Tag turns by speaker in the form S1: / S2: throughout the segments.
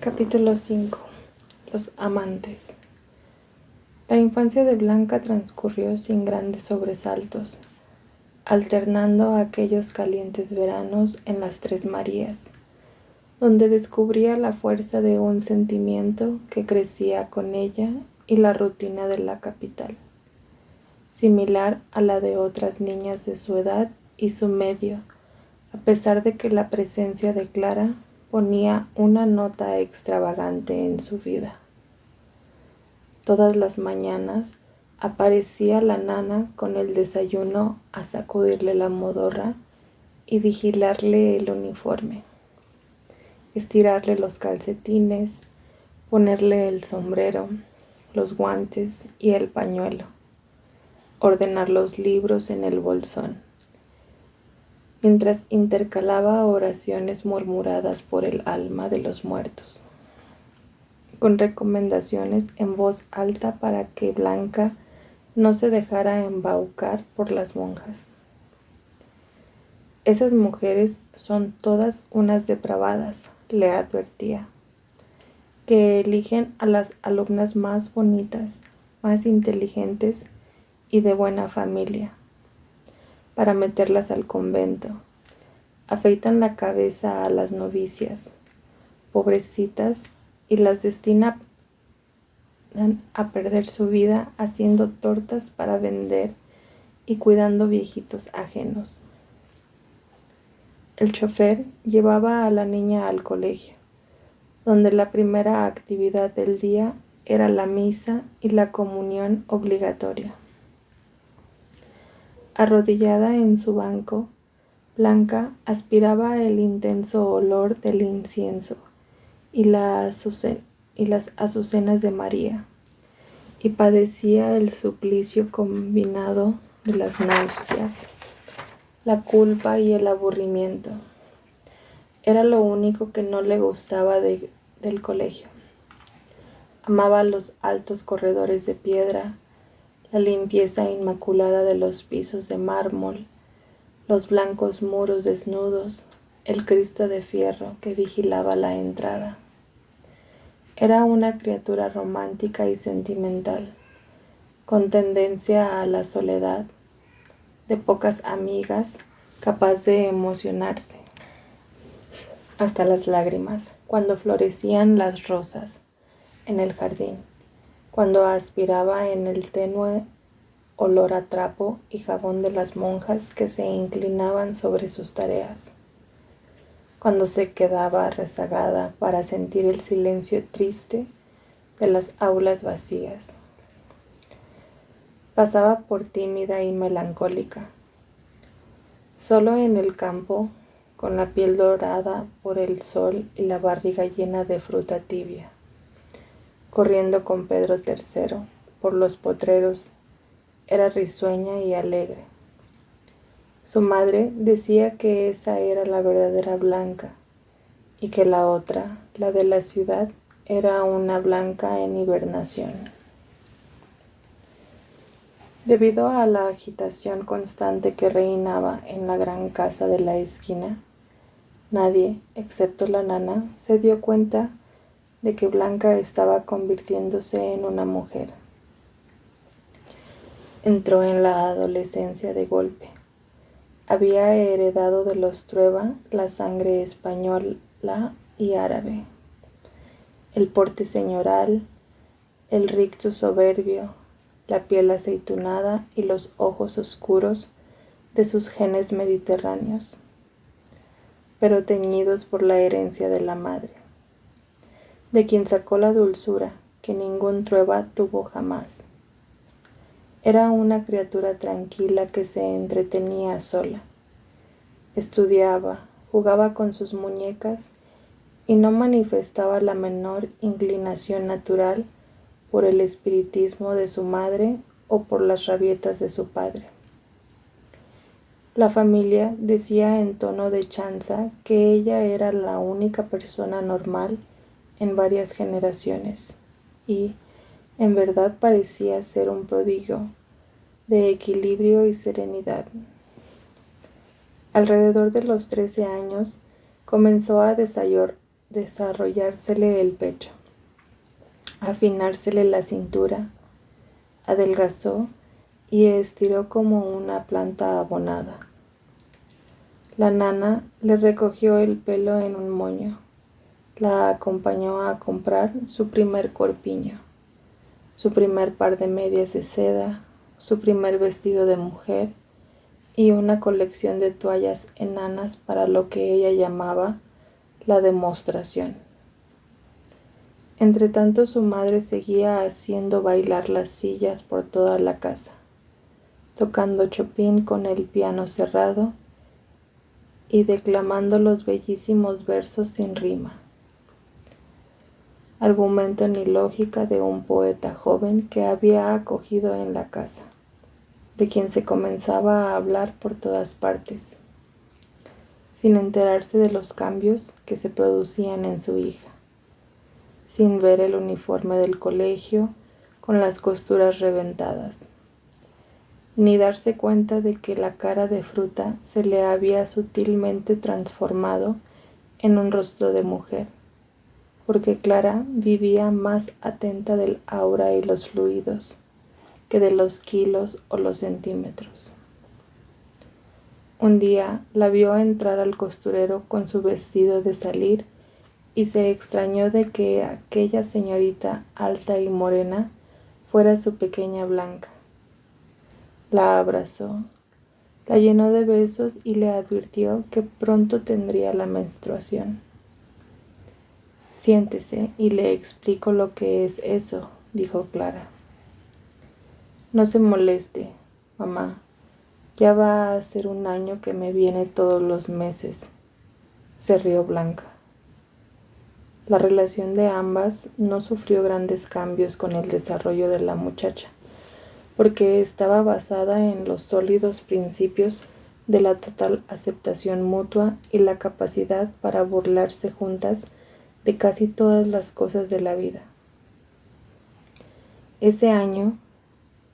S1: Capítulo 5. Los amantes. La infancia de Blanca transcurrió sin grandes sobresaltos, alternando aquellos calientes veranos en las Tres Marías, donde descubría la fuerza de un sentimiento que crecía con ella y la rutina de la capital, similar a la de otras niñas de su edad y su medio, a pesar de que la presencia de Clara ponía una nota extravagante en su vida. Todas las mañanas aparecía la nana con el desayuno a sacudirle la modorra y vigilarle el uniforme, estirarle los calcetines, ponerle el sombrero, los guantes y el pañuelo, ordenar los libros en el bolsón, mientras intercalaba oraciones murmuradas por el alma de los muertos, con recomendaciones en voz alta para que Blanca no se dejara embaucar por las monjas. Esas mujeres son todas unas depravadas, le advertía, que eligen a las alumnas más bonitas, más inteligentes y de buena familia, para meterlas al convento. Afeitan la cabeza a las novicias, pobrecitas, y las destinan a perder su vida haciendo tortas para vender y cuidando viejitos ajenos. El chofer llevaba a la niña al colegio, donde la primera actividad del día era la misa y la comunión obligatoria. Arrodillada en su banco, Blanca aspiraba el intenso olor del incienso y las azucenas de María, y padecía el suplicio combinado de las náuseas, la culpa y el aburrimiento. Era lo único que no le gustaba del colegio. Amaba los altos corredores de piedra, la limpieza inmaculada de los pisos de mármol, los blancos muros desnudos, el Cristo de fierro que vigilaba la entrada. Era una criatura romántica y sentimental, con tendencia a la soledad, de pocas amigas, capaz de emocionarse hasta las lágrimas cuando florecían las rosas en el jardín, cuando aspiraba en el tenue olor a trapo y jabón de las monjas que se inclinaban sobre sus tareas, cuando se quedaba rezagada para sentir el silencio triste de las aulas vacías. Pasaba por tímida y melancólica. Solo en el campo, con la piel dorada por el sol y la barriga llena de fruta tibia, corriendo con Pedro III por los potreros, era risueña y alegre. Su madre decía que esa era la verdadera Blanca y que la otra, la de la ciudad, era una Blanca en hibernación. Debido a la agitación constante que reinaba en la gran casa de la esquina, nadie, excepto la nana, se dio cuenta de que Blanca estaba convirtiéndose en una mujer. Entró en la adolescencia de golpe. Había heredado de los Trueba la sangre española y árabe, el porte señoral, el rictus soberbio, la piel aceitunada y los ojos oscuros de sus genes mediterráneos, pero teñidos por la herencia de la madre, de quien sacó la dulzura que ningún Trueba tuvo jamás. Era una criatura tranquila que se entretenía sola, estudiaba, jugaba con sus muñecas y no manifestaba la menor inclinación natural por el espiritismo de su madre o por las rabietas de su padre. La familia decía en tono de chanza que ella era la única persona normal en varias generaciones y, en verdad, parecía ser un prodigio de equilibrio y serenidad. Alrededor de los 13 años comenzó a desarrollársele el pecho, afinársele la cintura, adelgazó y estiró como una planta abonada. La nana le recogió el pelo en un moño, la acompañó a comprar su primer corpiño, su primer par de medias de seda, su primer vestido de mujer y una colección de toallas enanas para lo que ella llamaba la demostración. Entretanto su madre seguía haciendo bailar las sillas por toda la casa, tocando Chopin con el piano cerrado y declamando los bellísimos versos sin rima, argumento ni lógica de un poeta joven que había acogido en la casa, de quien se comenzaba a hablar por todas partes, sin enterarse de los cambios que se producían en su hija, sin ver el uniforme del colegio con las costuras reventadas, ni darse cuenta de que la cara de fruta se le había sutilmente transformado en un rostro de mujer, porque Clara vivía más atenta del aura y los fluidos que de los kilos o los centímetros. Un día la vio entrar al costurero con su vestido de salir y se extrañó de que aquella señorita alta y morena fuera su pequeña Blanca. La abrazó, la llenó de besos y le advirtió que pronto tendría la menstruación. «Siéntese y le explico lo que es eso», dijo Clara. «No se moleste, mamá. Ya va a ser un año que me viene todos los meses», se rió Blanca. La relación de ambas no sufrió grandes cambios con el desarrollo de la muchacha, porque estaba basada en los sólidos principios de la total aceptación mutua y la capacidad para burlarse juntas de casi todas las cosas de la vida. Ese año,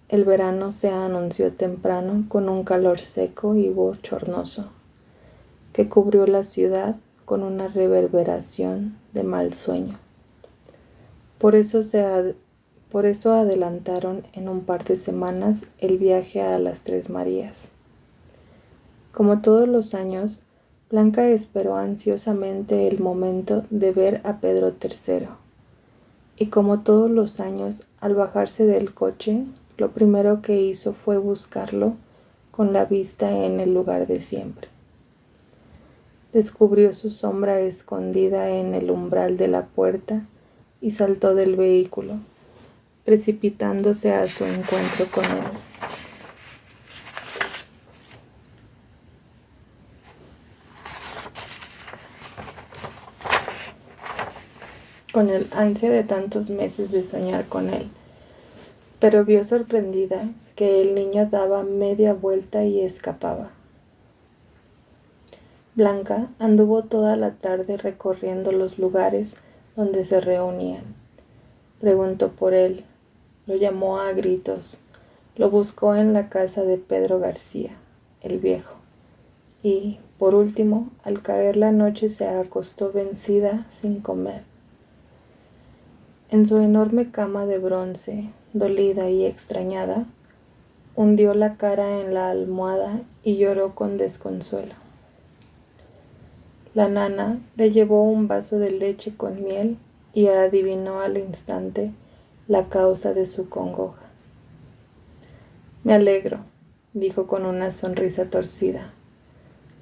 S1: el verano se anunció temprano con un calor seco y bochornoso, que cubrió la ciudad con una reverberación de mal sueño. Por eso adelantaron en un par de semanas el viaje a las Tres Marías. Como todos los años, Blanca esperó ansiosamente el momento de ver a Pedro III, y como todos los años, al bajarse del coche, lo primero que hizo fue buscarlo con la vista en el lugar de siempre. Descubrió su sombra escondida en el umbral de la puerta y saltó del vehículo, precipitándose a su encuentro con él. Con el ansia de tantos meses de soñar con él, pero vio sorprendida que el niño daba media vuelta y escapaba. Blanca anduvo toda la tarde recorriendo los lugares donde se reunían. Preguntó por él, lo llamó a gritos, lo buscó en la casa de Pedro García, el viejo, y, por último, al caer la noche se acostó vencida sin comer. En su enorme cama de bronce, dolida y extrañada, hundió la cara en la almohada y lloró con desconsuelo. La nana le llevó un vaso de leche con miel y adivinó al instante la causa de su congoja. «Me alegro», dijo con una sonrisa torcida.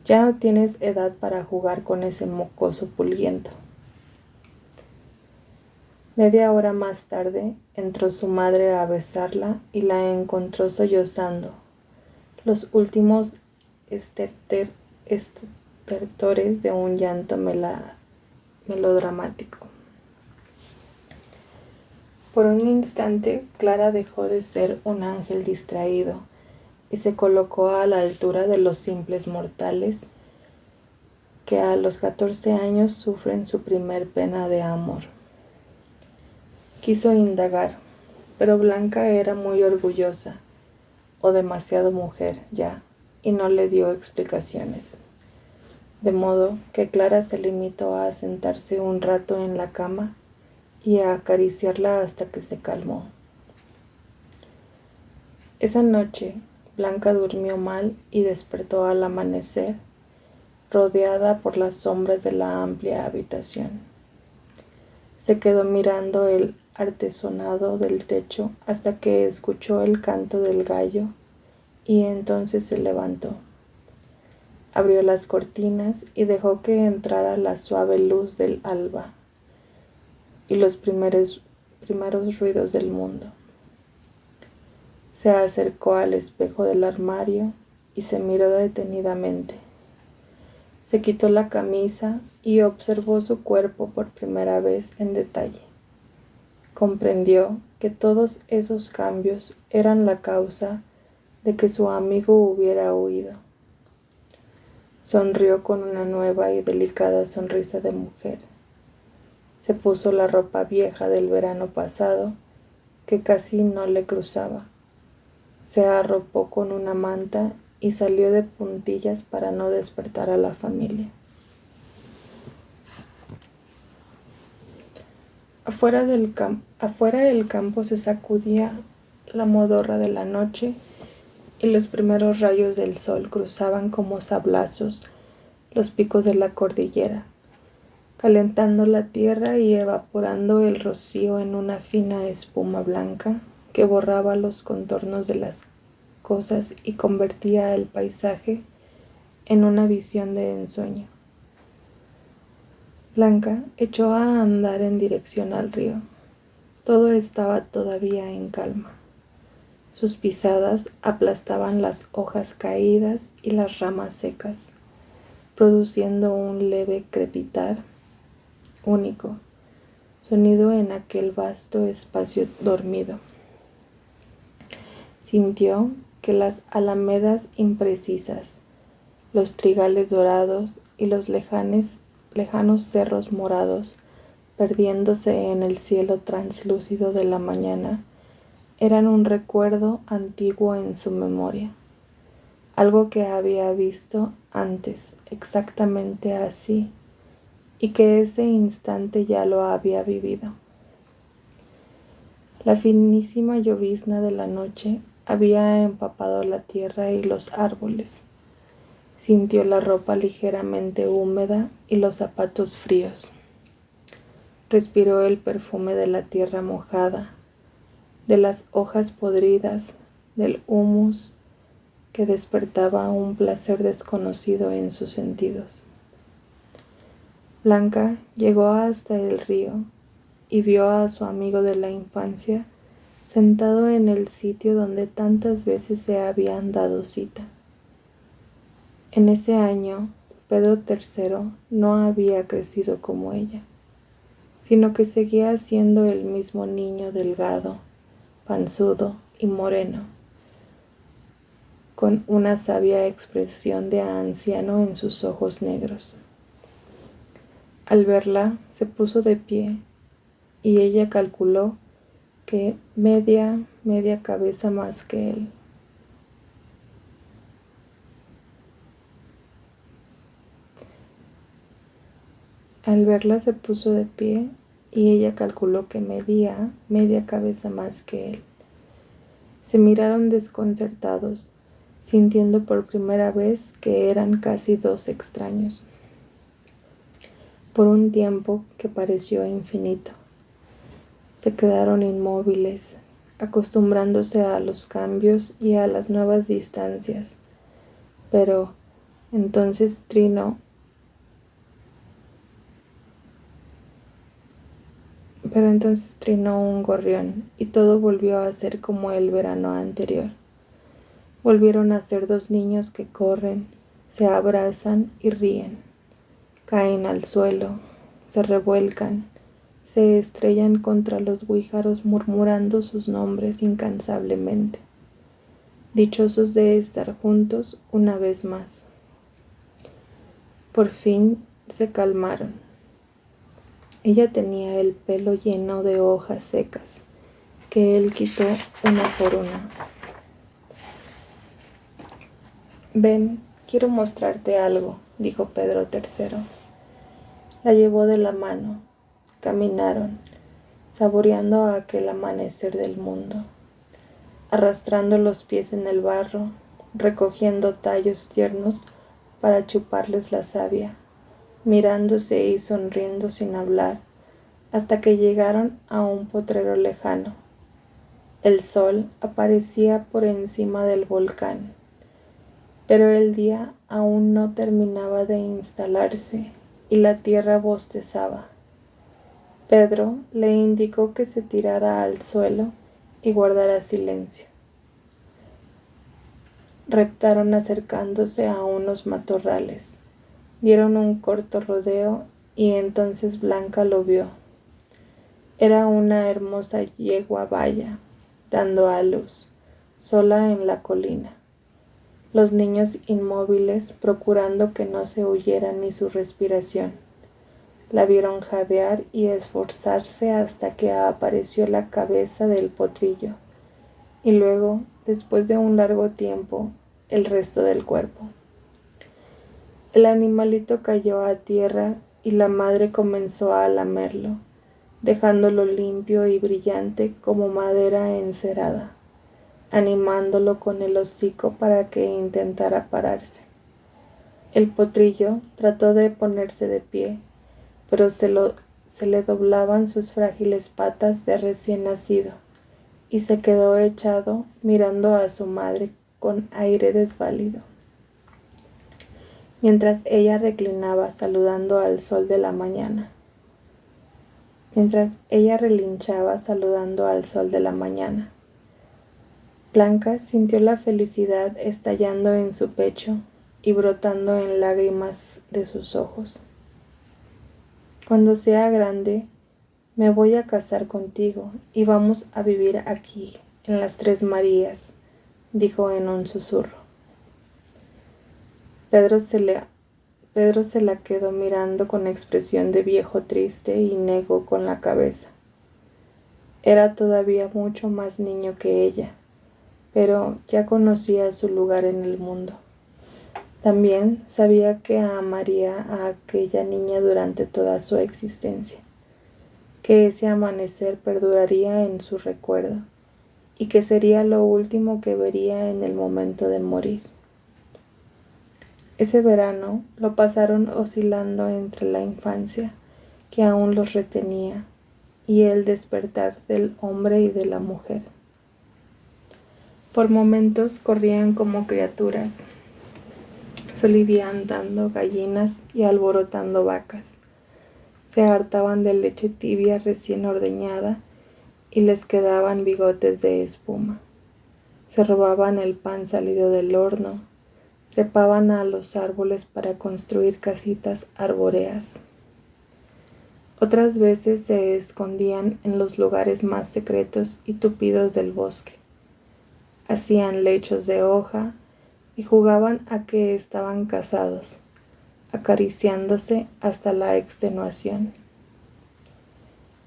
S1: «Ya no tienes edad para jugar con ese mocoso pulguiento». Media hora más tarde entró su madre a besarla y la encontró sollozando, los últimos estertores de un llanto melodramático. Por un instante, Clara dejó de ser un ángel distraído y se colocó a la altura de los simples mortales que a los 14 años sufren su primer pena de amor. Quiso indagar, pero Blanca era muy orgullosa, o demasiado mujer ya, y no le dio explicaciones. de modo que Clara se limitó a sentarse un rato en la cama y a acariciarla hasta que se calmó. Esa noche, Blanca durmió mal y despertó al amanecer, rodeada por las sombras de la amplia habitación. Se quedó mirando el artesonado del techo hasta que escuchó el canto del gallo y entonces se levantó. Abrió las cortinas y dejó que entrara la suave luz del alba y los primeros ruidos del mundo. Se acercó al espejo del armario y se miró detenidamente. Se quitó la camisa y observó su cuerpo por primera vez en detalle. Comprendió que todos esos cambios eran la causa de que su amigo hubiera huido. Sonrió con una nueva y delicada sonrisa de mujer. Se puso la ropa vieja del verano pasado, que casi no le cruzaba. Se arropó con una manta y salió de puntillas para no despertar a la familia. Afuera el campo se sacudía la modorra de la noche y los primeros rayos del sol cruzaban como sablazos los picos de la cordillera, calentando la tierra y evaporando el rocío en una fina espuma blanca que borraba los contornos de las cosas y convertía el paisaje en una visión de ensueño. Blanca echó a andar en dirección al río. Todo estaba todavía en calma. Sus pisadas aplastaban las hojas caídas y las ramas secas, produciendo un leve crepitar único, sonido en aquel vasto espacio dormido. Sintió que las alamedas imprecisas, los trigales dorados y los lejanos cerros morados, perdiéndose en el cielo translúcido de la mañana, eran un recuerdo antiguo en su memoria, algo que había visto antes exactamente así, y que ese instante ya lo había vivido. La finísima llovizna de la noche había empapado la tierra y los árboles. Sintió la ropa ligeramente húmeda y los zapatos fríos. Respiró el perfume de la tierra mojada, de las hojas podridas, del humus que despertaba un placer desconocido en sus sentidos. Blanca llegó hasta el río y vio a su amigo de la infancia sentado en el sitio donde tantas veces se habían dado cita. En ese año, Pedro III no había crecido como ella, sino que seguía siendo el mismo niño delgado, panzudo y moreno, con una sabia expresión de anciano en sus ojos negros. Al verla, se puso de pie y ella calculó que media cabeza más que él. Al verla se puso de pie y ella calculó que medía media cabeza más que él. Se miraron desconcertados, sintiendo por primera vez que eran casi dos extraños. Por un tiempo que pareció infinito, se quedaron inmóviles, acostumbrándose a los cambios y a las nuevas distancias. Pero entonces trinó un gorrión y todo volvió a ser como el verano anterior. Volvieron a ser dos niños que corren, se abrazan y ríen. Caen al suelo, se revuelcan, se estrellan contra los guíjaros murmurando sus nombres incansablemente, dichosos de estar juntos una vez más. Por fin se calmaron. Ella tenía el pelo lleno de hojas secas, que él quitó una por una. «Ven, quiero mostrarte algo», dijo Pedro III. La llevó de la mano. Caminaron, saboreando aquel amanecer del mundo, arrastrando los pies en el barro, recogiendo tallos tiernos para chuparles la savia, mirándose y sonriendo sin hablar, hasta que llegaron a un potrero lejano. El sol aparecía por encima del volcán, pero el día aún no terminaba de instalarse y la tierra bostezaba. Pedro le indicó que se tirara al suelo y guardara silencio. Reptaron acercándose a unos matorrales. Dieron un corto rodeo y entonces Blanca lo vio. Era una hermosa yegua baya, dando a luz, sola en la colina. Los niños inmóviles procurando que no se oyera ni su respiración. La vieron jadear y esforzarse hasta que apareció la cabeza del potrillo, y luego, después de un largo tiempo, el resto del cuerpo. El animalito cayó a tierra y la madre comenzó a lamerlo, dejándolo limpio y brillante como madera encerada, animándolo con el hocico para que intentara pararse. El potrillo trató de ponerse de pie, pero se le doblaban sus frágiles patas de recién nacido, y se quedó echado mirando a su madre con aire desválido, mientras ella reclinaba saludando al sol de la mañana. Mientras ella relinchaba saludando al sol de la mañana. Blanca sintió la felicidad estallando en su pecho y brotando en lágrimas de sus ojos. Cuando sea grande, me voy a casar contigo y vamos a vivir aquí, en las Tres Marías, dijo en un susurro. Pedro se la quedó mirando con expresión de viejo triste y negó con la cabeza. Era todavía mucho más niño que ella, pero ya conocía su lugar en el mundo. También sabía que amaría a aquella niña durante toda su existencia, que ese amanecer perduraría en su recuerdo y que sería lo último que vería en el momento de morir. Ese verano lo pasaron oscilando entre la infancia, que aún los retenía, y el despertar del hombre y de la mujer. Por momentos corrían como criaturas, soliviantando gallinas y alborotando vacas. Se hartaban de leche tibia recién ordeñada y les quedaban bigotes de espuma. Se robaban el pan salido del horno, trepaban a los árboles para construir casitas arbóreas. Otras veces se escondían en los lugares más secretos y tupidos del bosque. Hacían lechos de hoja y jugaban a que estaban casados, acariciándose hasta la extenuación.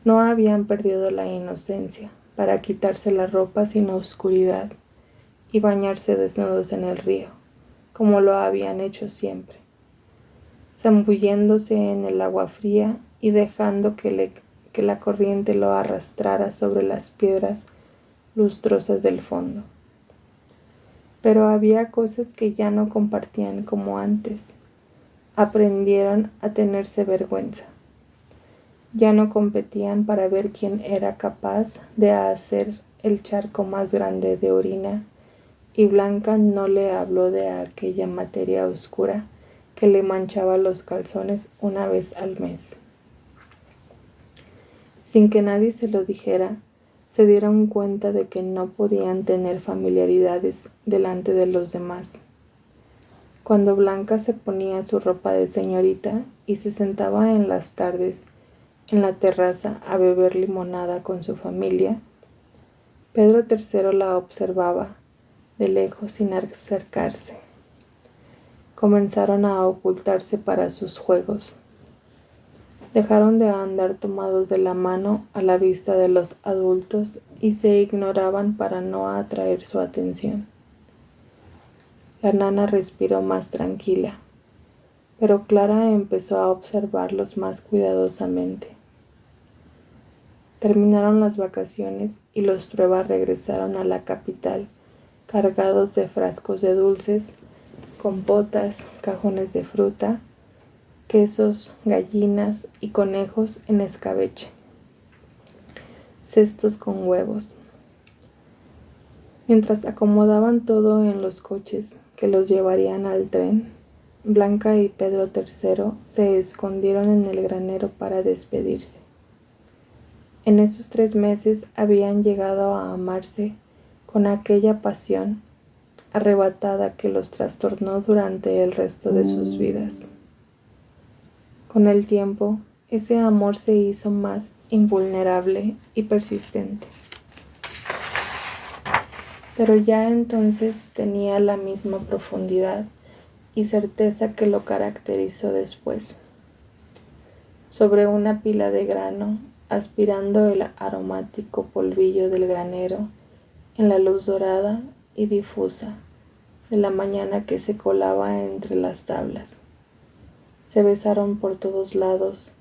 S1: No habían perdido la inocencia para quitarse la ropa sin oscuridad y bañarse desnudos en el río, como lo habían hecho siempre, zambulléndose en el agua fría y dejando que la corriente lo arrastrara sobre las piedras lustrosas del fondo. Pero había cosas que ya no compartían como antes. Aprendieron a tenerse vergüenza. Ya no competían para ver quién era capaz de hacer el charco más grande de orina, y Blanca no le habló de aquella materia oscura que le manchaba los calzones una vez al mes. Sin que nadie se lo dijera, se dieron cuenta de que no podían tener familiaridades delante de los demás. Cuando Blanca se ponía su ropa de señorita y se sentaba en las tardes en la terraza a beber limonada con su familia, Pedro III la observaba de lejos sin acercarse. Comenzaron a ocultarse para sus juegos. Dejaron de andar tomados de la mano a la vista de los adultos y se ignoraban para no atraer su atención. La nana respiró más tranquila. pero Clara empezó a observarlos más cuidadosamente. Terminaron las vacaciones y los Trueba regresaron a la capital, cargados de frascos de dulces, compotas, cajones de fruta, quesos, gallinas y conejos en escabeche, cestos con huevos. Mientras acomodaban todo en los coches que los llevarían al tren, Blanca y Pedro III se escondieron en el granero para despedirse. En esos 3 meses habían llegado a amarse con aquella pasión arrebatada que los trastornó durante el resto de sus vidas. Con el tiempo, ese amor se hizo más invulnerable y persistente. Pero ya entonces tenía la misma profundidad y certeza que lo caracterizó después. Sobre una pila de grano, aspirando el aromático polvillo del granero en la luz dorada y difusa de la mañana que se colaba entre las tablas. Se besaron por todos lados,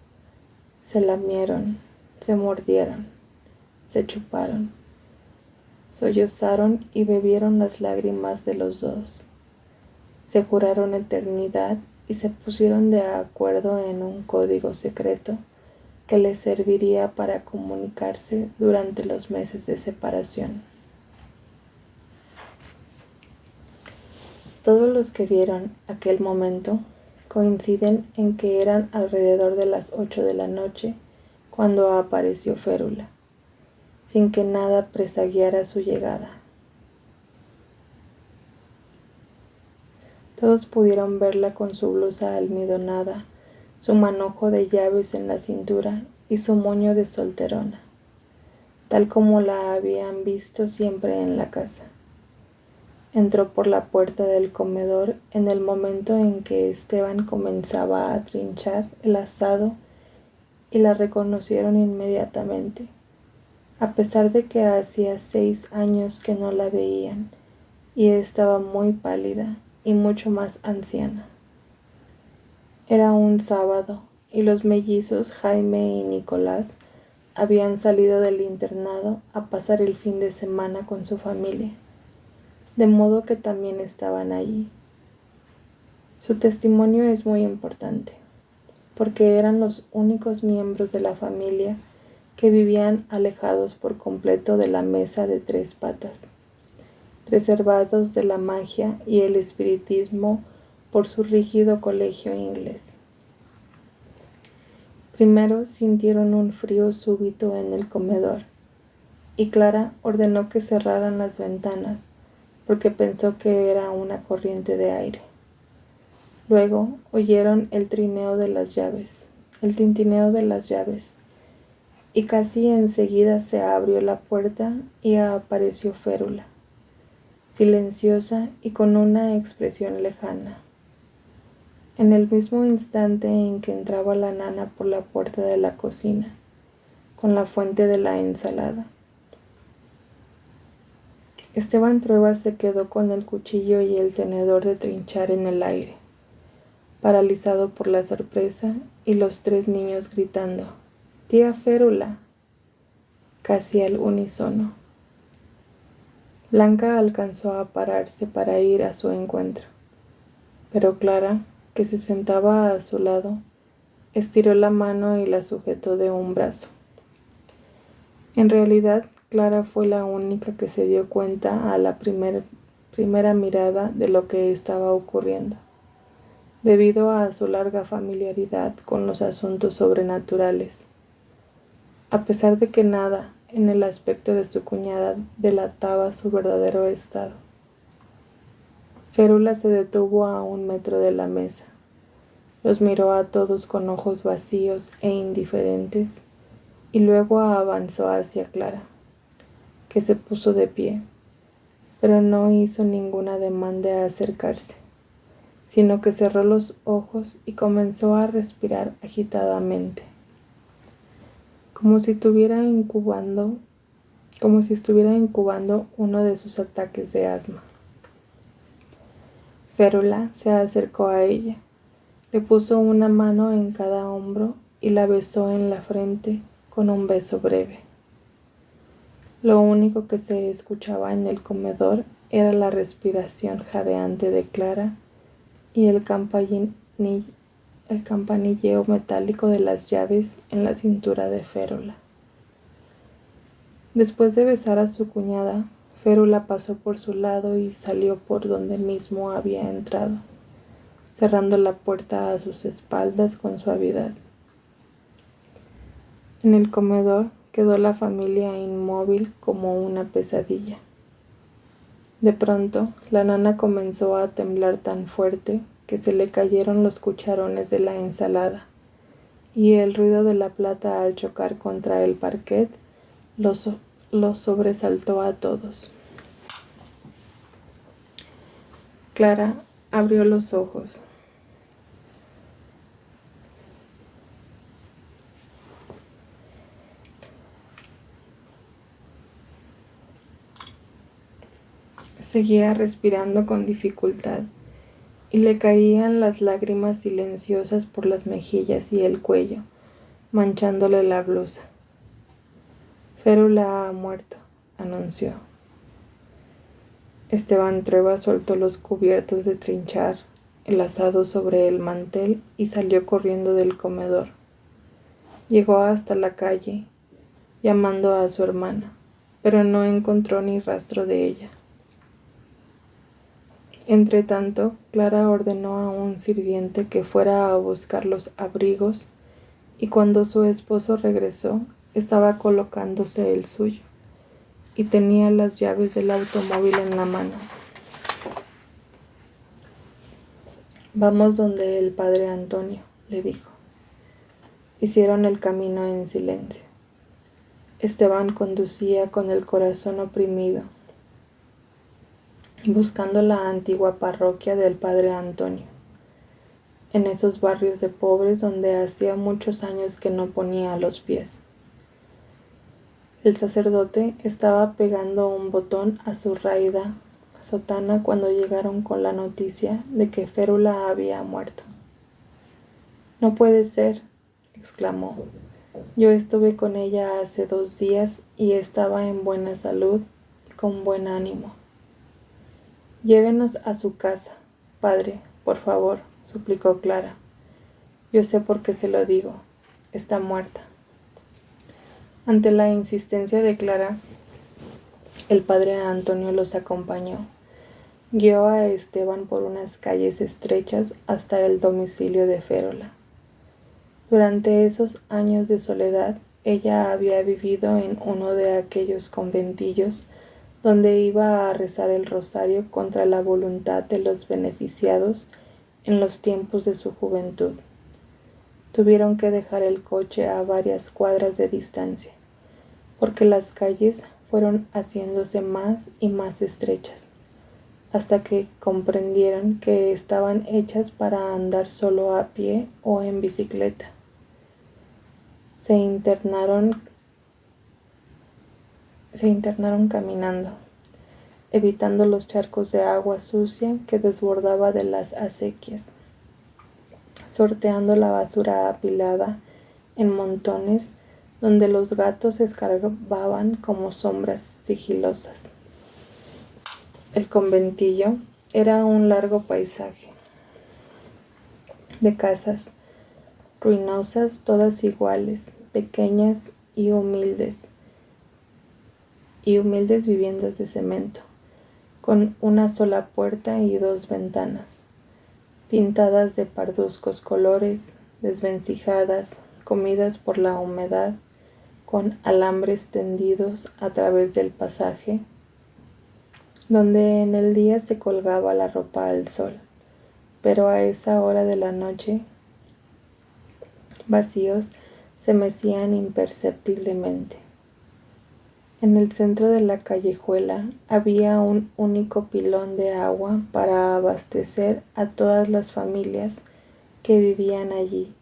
S1: se lamieron, se mordieron, se chuparon, sollozaron y bebieron las lágrimas de los dos. Se juraron eternidad y se pusieron de acuerdo en un código secreto que les serviría para comunicarse durante los meses de separación. Todos los que vieron aquel momento coinciden en que eran alrededor de las 8 de la noche cuando apareció Férula, sin que nada presagiara su llegada. Todos pudieron verla con su blusa almidonada, su manojo de llaves en la cintura y su moño de solterona, tal como la habían visto siempre en la casa. Entró por la puerta del comedor en el momento en que Esteban comenzaba a trinchar el asado y la reconocieron inmediatamente, a pesar de que hacía 6 años que no la veían y estaba muy pálida y mucho más anciana. Era un sábado y los mellizos Jaime y Nicolás habían salido del internado a pasar el fin de semana con su familia, de modo que también estaban allí. Su testimonio es muy importante, porque eran los únicos miembros de la familia que vivían alejados por completo de la mesa de 3 patas, preservados de la magia y el espiritismo por su rígido colegio inglés. Primero sintieron un frío súbito en el comedor, y Clara ordenó que cerraran las ventanas, porque pensó que era una corriente de aire. Luego oyeron el tintineo de las llaves, y casi enseguida se abrió la puerta y apareció Férula, silenciosa y con una expresión lejana. En el mismo instante en que entraba la nana por la puerta de la cocina, con la fuente de la ensalada, Esteban Trueba se quedó con el cuchillo y el tenedor de trinchar en el aire, paralizado por la sorpresa, y los 3 niños gritando: «¡Tía Férula!», casi al unísono. Blanca alcanzó a pararse para ir a su encuentro, pero Clara, que se sentaba a su lado, estiró la mano y la sujetó de un brazo. En realidad, Clara fue la única que se dio cuenta a la primera mirada de lo que estaba ocurriendo, debido a su larga familiaridad con los asuntos sobrenaturales, a pesar de que nada en el aspecto de su cuñada delataba su verdadero estado. Férula se detuvo a 1 metro de la mesa, los miró a todos con ojos vacíos e indiferentes, y luego avanzó hacia Clara, que se puso de pie, pero no hizo ningún ademán de acercarse, sino que cerró los ojos y comenzó a respirar agitadamente, como si estuviera incubando uno de sus ataques de asma. Férula se acercó a ella, Le puso una mano en cada hombro y la besó en la frente con un beso breve. Lo único que se escuchaba en el comedor era la respiración jadeante de Clara y el campanilleo metálico de las llaves en la cintura de Férula. Después de besar a su cuñada, Férula pasó por su lado y salió por donde mismo había entrado, cerrando la puerta a sus espaldas con suavidad. En el comedor quedó la familia inmóvil como una pesadilla. De pronto, la nana comenzó a temblar tan fuerte que se le cayeron los cucharones de la ensalada, y el ruido de la plata al chocar contra el parquet los sobresaltó a todos. Clara abrió los ojos. Seguía respirando con dificultad y le caían las lágrimas silenciosas por las mejillas y el cuello, manchándole la blusa. Férula ha muerto, anunció. Esteban Trueba soltó los cubiertos de trinchar, el asado sobre el mantel y salió corriendo del comedor. Llegó hasta la calle, llamando a su hermana, pero no encontró ni rastro de ella. Entretanto, Clara ordenó a un sirviente que fuera a buscar los abrigos, y cuando su esposo regresó, estaba colocándose el suyo, y tenía las llaves del automóvil en la mano. «Vamos donde el padre Antonio», le dijo. Hicieron el camino en silencio. Esteban conducía con el corazón oprimido, buscando la antigua parroquia del padre Antonio, en esos barrios de pobres donde hacía muchos años que no ponía los pies. El sacerdote estaba pegando un botón a su raída sotana cuando llegaron con la noticia de que Férula había muerto. «No puede ser», exclamó. «Yo estuve con ella hace 2 días y estaba en buena salud y con buen ánimo». «Llévenos a su casa, padre, por favor», suplicó Clara. «Yo sé por qué se lo digo. Está muerta». Ante la insistencia de Clara, el padre Antonio los acompañó. Guió a Esteban por unas calles estrechas hasta el domicilio de Férula. Durante esos años de soledad, ella había vivido en uno de aquellos conventillos donde iba a rezar el rosario contra la voluntad de los beneficiados en los tiempos de su juventud. Tuvieron que dejar el coche a varias cuadras de distancia, porque las calles fueron haciéndose más y más estrechas, hasta que comprendieron que estaban hechas para andar solo a pie o en bicicleta. Se internaron caminando, evitando los charcos de agua sucia que desbordaba de las acequias, sorteando la basura apilada en montones donde los gatos escarbaban como sombras sigilosas. El conventillo era un largo paisaje de casas ruinosas, todas iguales, pequeñas y humildes viviendas de cemento, con una sola puerta y 2 ventanas, pintadas de parduzcos colores, desvencijadas, comidas por la humedad, con alambres tendidos a través del pasaje, donde en el día se colgaba la ropa al sol, pero a esa hora de la noche, vacíos, se mecían imperceptiblemente. En el centro de la callejuela había un único pilón de agua para abastecer a todas las familias que vivían allí,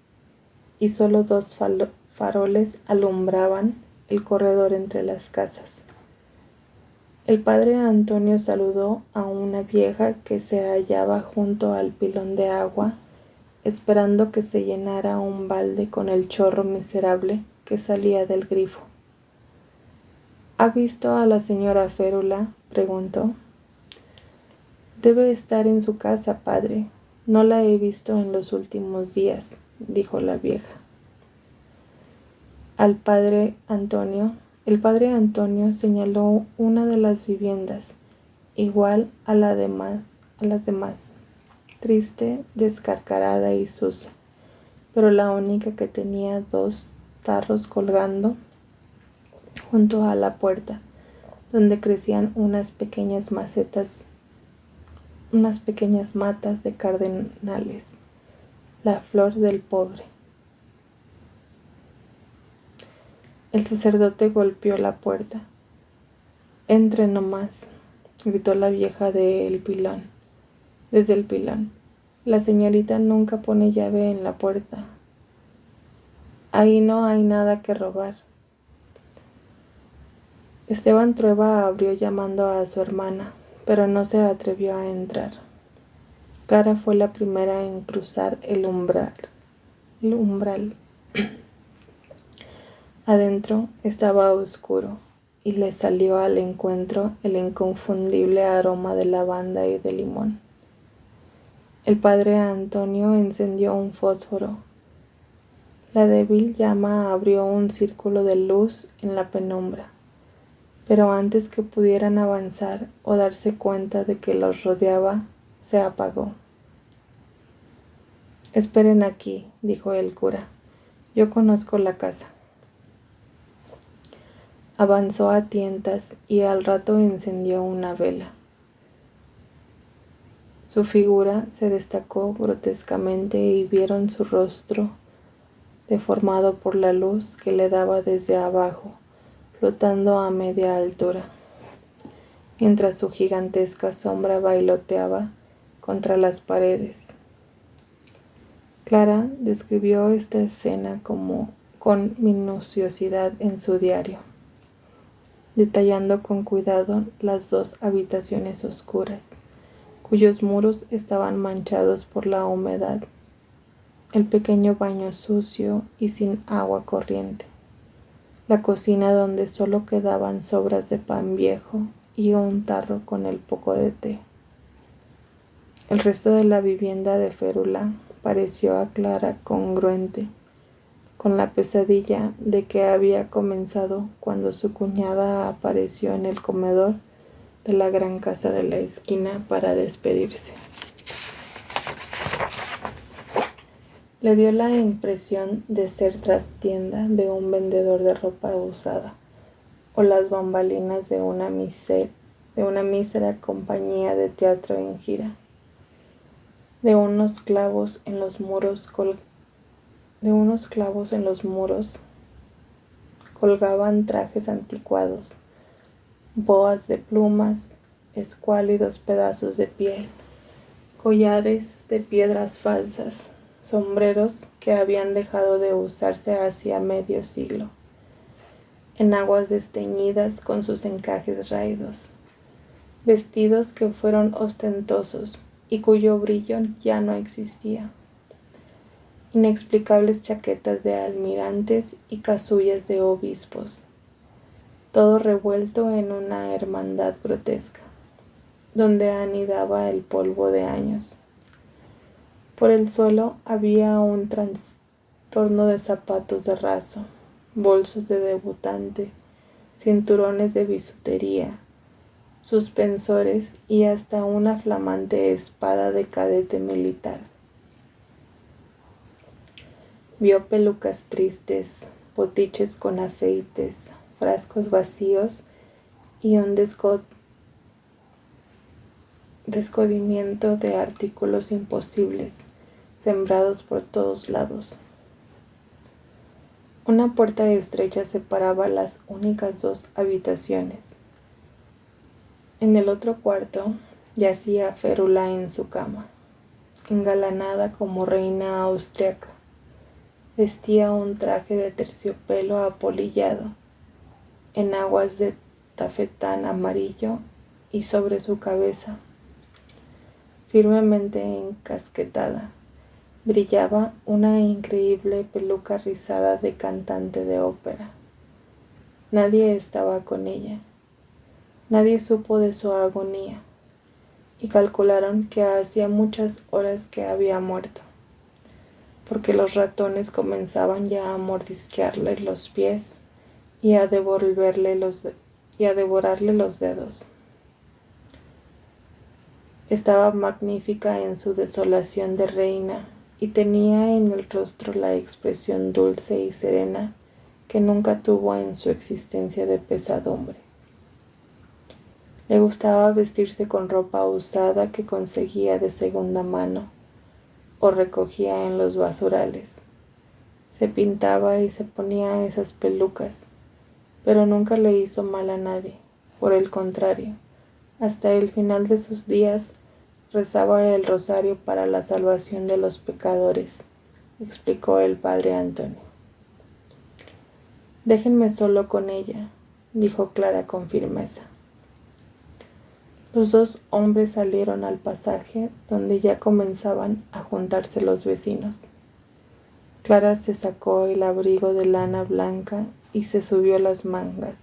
S1: y solo 2 faroles alumbraban el corredor entre las casas. El padre Antonio saludó a una vieja que se hallaba junto al pilón de agua esperando que se llenara un balde con el chorro miserable que salía del grifo. ¿Ha visto a la señora Férula?, preguntó. Debe estar en su casa, padre. No la he visto en los últimos días, dijo la vieja. El padre Antonio señaló una de las viviendas, igual a las demás, triste, descarcarada y sucia, pero la única que tenía 2 tarros colgando junto a la puerta, donde crecían unas pequeñas matas de cardenales, la flor del pobre. El sacerdote golpeó la puerta. Entre nomás, gritó la vieja desde el pilón. La señorita nunca pone llave en la puerta. Ahí no hay nada que robar. Esteban Trueba abrió llamando a su hermana, pero no se atrevió a entrar. Clara fue la primera en cruzar el umbral. Adentro estaba oscuro y le salió al encuentro el inconfundible aroma de lavanda y de limón. El padre Antonio encendió un fósforo. La débil llama abrió un círculo de luz en la penumbra, pero antes que pudieran avanzar o darse cuenta de que los rodeaba, se apagó. Esperen aquí, dijo el cura. Yo conozco la casa. Avanzó a tientas y al rato encendió una vela. Su figura se destacó grotescamente y vieron su rostro deformado por la luz que le daba desde abajo, flotando a media altura, mientras su gigantesca sombra bailoteaba contra las paredes. Clara describió esta escena con minuciosidad en su diario, detallando con cuidado las 2 habitaciones oscuras, cuyos muros estaban manchados por la humedad, el pequeño baño sucio y sin agua corriente, la cocina donde solo quedaban sobras de pan viejo y un tarro con el poco de té. El resto de la vivienda de Férula pareció a Clara congruente con la pesadilla de que había comenzado cuando su cuñada apareció en el comedor de la gran casa de la esquina para despedirse. Le dio la impresión de ser trastienda de un vendedor de ropa usada o las bambalinas de una mísera compañía de teatro en gira. De unos clavos en los muros colgaban trajes anticuados, boas de plumas, escuálidos pedazos de piel, collares de piedras falsas, sombreros que habían dejado de usarse hacía medio siglo, enaguas desteñidas con sus encajes raídos, vestidos que fueron ostentosos y cuyo brillo ya no existía, inexplicables chaquetas de almirantes y casullas de obispos, todo revuelto en una hermandad grotesca, donde anidaba el polvo de años. Por el suelo había un trastorno de zapatos de raso, bolsos de debutante, cinturones de bisutería, suspensores y hasta una flamante espada de cadete militar. Vio pelucas tristes, botiches con afeites, frascos vacíos y un descodimiento de artículos imposibles, sembrados por todos lados. Una puerta estrecha separaba las únicas 2 habitaciones. En el otro cuarto yacía Férula en su cama, engalanada como reina austriaca. Vestía un traje de terciopelo apolillado, enaguas de tafetán amarillo y sobre su cabeza, firmemente encasquetada, brillaba una increíble peluca rizada de cantante de ópera. Nadie estaba con ella. Nadie supo de su agonía, y calcularon que hacía muchas horas que había muerto, porque los ratones comenzaban ya a mordisquearle los pies y a devorarle los dedos. Estaba magnífica en su desolación de reina y tenía en el rostro la expresión dulce y serena que nunca tuvo en su existencia de pesadumbre. Le gustaba vestirse con ropa usada que conseguía de segunda mano o recogía en los basurales. Se pintaba y se ponía esas pelucas, pero nunca le hizo mal a nadie. Por el contrario, hasta el final de sus días rezaba el rosario para la salvación de los pecadores, explicó el padre Antonio. Déjenme solo con ella, dijo Clara con firmeza. Los dos hombres salieron al pasaje donde ya comenzaban a juntarse los vecinos. Clara se sacó el abrigo de lana blanca y se subió las mangas.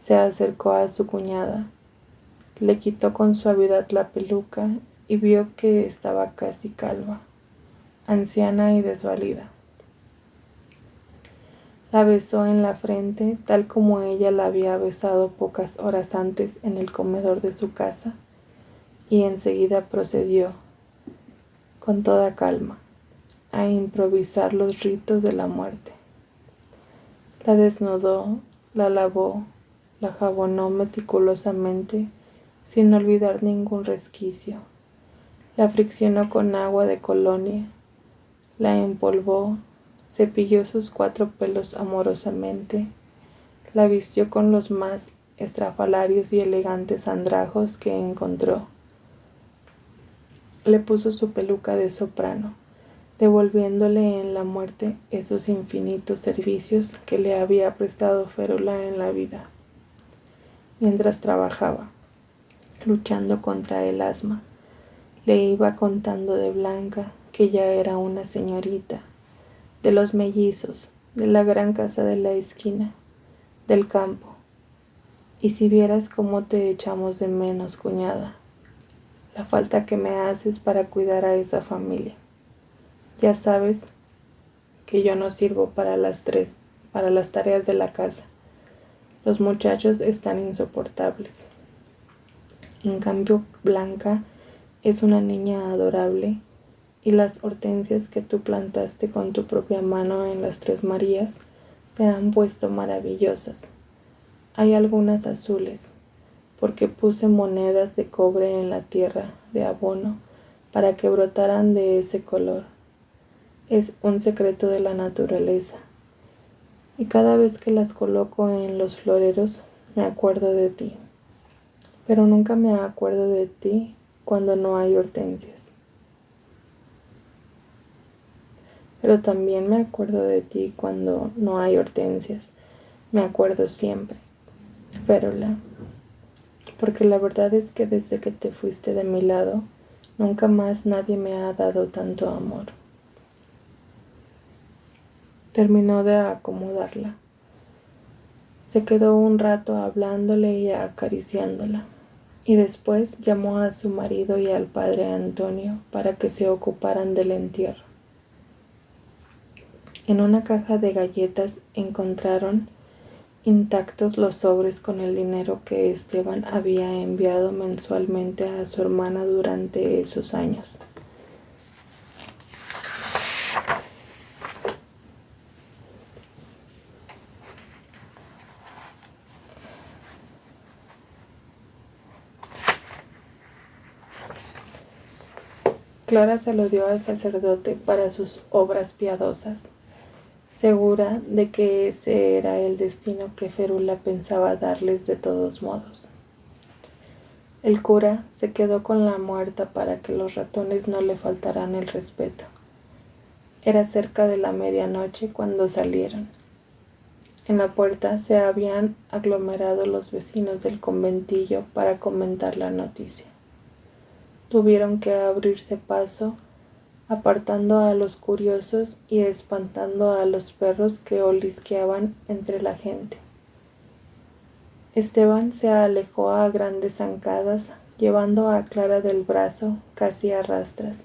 S1: Se acercó a su cuñada, le quitó con suavidad la peluca y vio que estaba casi calva, anciana y desvalida. La besó en la frente, tal como ella la había besado pocas horas antes en el comedor de su casa, y enseguida procedió, con toda calma, a improvisar los ritos de la muerte. La desnudó, la lavó, la jabonó meticulosamente, sin olvidar ningún resquicio. La friccionó con agua de colonia, la empolvó, cepilló sus 4 pelos amorosamente, la vistió con los más estrafalarios y elegantes andrajos que encontró. Le puso su peluca de soprano, devolviéndole en la muerte esos infinitos servicios que le había prestado Férula en la vida, mientras trabajaba, luchando contra el asma. Le iba contando de Blanca, que ya era una señorita, de los mellizos, de la gran casa de la esquina, del campo. Y si vieras cómo te echamos de menos, cuñada, la falta que me haces para cuidar a esa familia. Ya sabes que yo no sirvo para las tareas de la casa. Los muchachos están insoportables. En cambio, Blanca es una niña adorable, y las hortensias que tú plantaste con tu propia mano en las 3 Marías se han puesto maravillosas. Hay algunas azules, porque puse monedas de cobre en la tierra de abono para que brotaran de ese color. Es un secreto de la naturaleza. Y cada vez que las coloco en los floreros, me acuerdo de ti. Pero nunca me acuerdo de ti cuando no hay hortensias. Pero también me acuerdo de ti cuando no hay hortensias. Me acuerdo siempre, Férula, porque la verdad es que desde que te fuiste de mi lado, nunca más nadie me ha dado tanto amor. Terminó de acomodarla. Se quedó un rato hablándole y acariciándola, y después llamó a su marido y al padre Antonio para que se ocuparan del entierro. En una caja de galletas encontraron intactos los sobres con el dinero que Esteban había enviado mensualmente a su hermana durante esos años. Clara se lo dio al sacerdote para sus obras piadosas, segura de que ese era el destino que Férula pensaba darles de todos modos. El cura se quedó con la muerta para que los ratones no le faltaran el respeto. Era cerca de la medianoche cuando salieron. En la puerta se habían aglomerado los vecinos del conventillo para comentar la noticia. Tuvieron que abrirse paso apartando a los curiosos y espantando a los perros que olisqueaban entre la gente. Esteban se alejó a grandes zancadas, llevando a Clara del brazo, casi a rastras,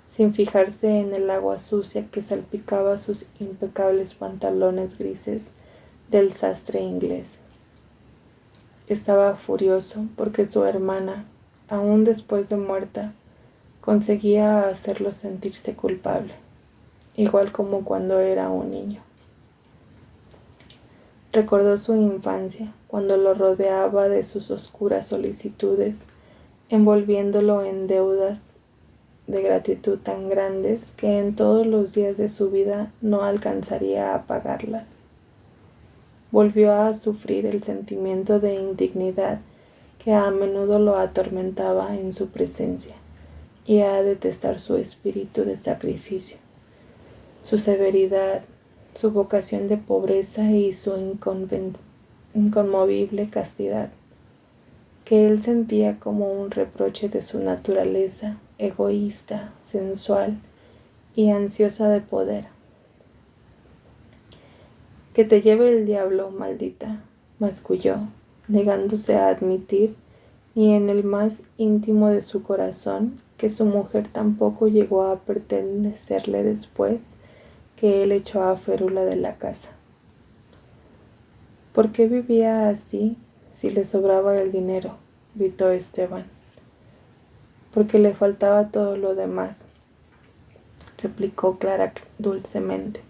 S1: sin fijarse en el agua sucia que salpicaba sus impecables pantalones grises del sastre inglés. Estaba furioso porque su hermana, aún después de muerta, conseguía hacerlo sentirse culpable, igual como cuando era un niño. Recordó su infancia, cuando lo rodeaba de sus oscuras solicitudes, envolviéndolo en deudas de gratitud tan grandes que en todos los días de su vida no alcanzaría a pagarlas. Volvió a sufrir el sentimiento de indignidad que a menudo lo atormentaba en su presencia, y a detestar su espíritu de sacrificio, su severidad, su vocación de pobreza y su inconmovible castidad, que él sentía como un reproche de su naturaleza egoísta, sensual y ansiosa de poder. «Que te lleve el diablo, maldita», masculló, negándose a admitir, ni en el más íntimo de su corazón, que su mujer tampoco llegó a pertenecerle después que él echó a Férula de la casa. «¿Por qué vivía así si le sobraba el dinero?», gritó Esteban. «Porque le faltaba todo lo demás», replicó Clara dulcemente.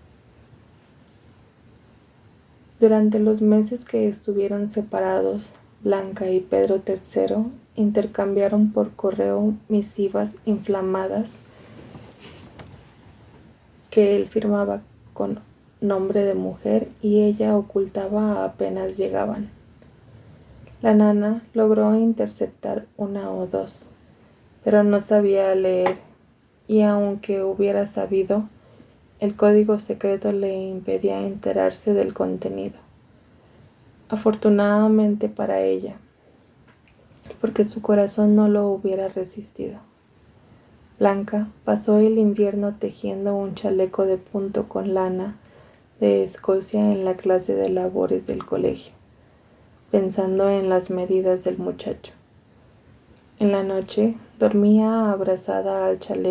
S1: Durante los meses que estuvieron separados, Blanca y Pedro III intercambiaron por correo misivas inflamadas que él firmaba con nombre de mujer y ella ocultaba apenas llegaban. La nana logró interceptar una o dos, pero no sabía leer, y aunque hubiera sabido, el código secreto le impedía enterarse del contenido. Afortunadamente para ella, porque su corazón no lo hubiera resistido. Blanca pasó el invierno tejiendo un chaleco de punto con lana de Escocia en la clase de labores del colegio, pensando en las medidas del muchacho. En la noche dormía abrazada al chaleco